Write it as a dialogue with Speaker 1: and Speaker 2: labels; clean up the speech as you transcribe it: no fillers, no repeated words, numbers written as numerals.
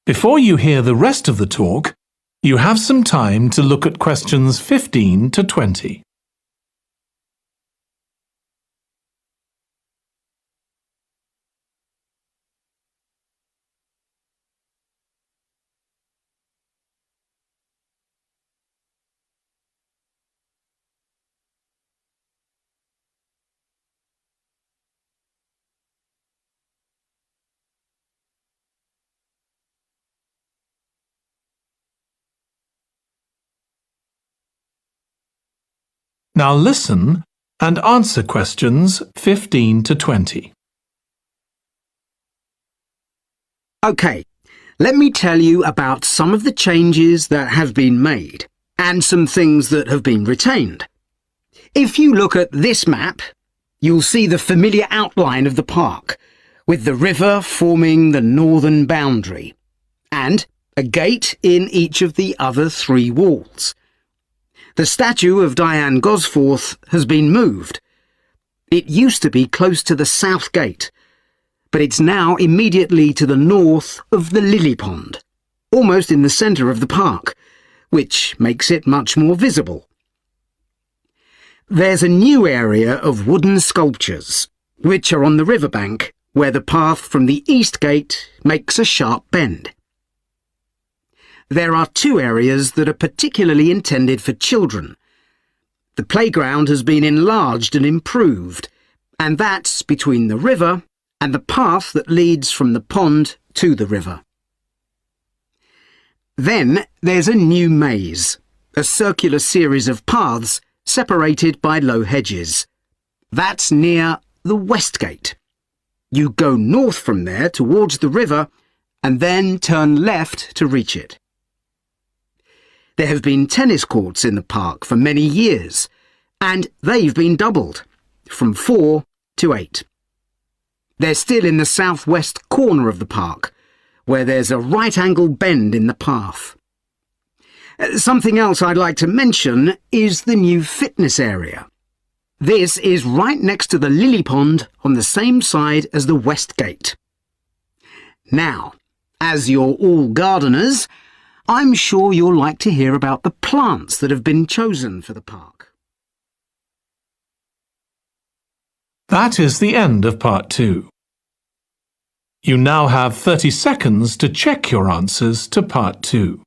Speaker 1: Before you hear the rest of the talk, you have some time to look at questions 15 to 20. Now listen and answer questions 15 to 20.
Speaker 2: OK, let me tell you about some of the changes that have been made and some things that have been retained. If you look at this map, you'll see the familiar outline of the park, with the river forming the northern boundary, and a gate in each of the other 3 walls. The statue of Diane Gosforth has been moved. It used to be close to the south gate, but it's now immediately to the north of the lily pond, almost in the centre of the park, which makes it much more visible. There's a new area of wooden sculptures, which are on the riverbank, where the path from the east gate makes a sharp bend. There are 2 areas that are particularly intended for children. The playground has been enlarged and improved, and that's between the river and the path that leads from the pond to the river. Then there's a new maze, a circular series of paths separated by low hedges. That's near the west gate. You go north from there towards the river and then turn left to reach it. There have been tennis courts in the park for many years, and they've been doubled, from 4 to 8. They're still in the southwest corner of the park, where there's a right-angle bend in the path. Something else I'd like to mention is the new fitness area. This is right next to the lily pond on the same side as the west gate. Now, as you're all gardeners, I'm sure you'll like to hear about the plants that have been chosen for the park.
Speaker 1: That is the end of part 2. You now have 30 seconds to check your answers to part 2.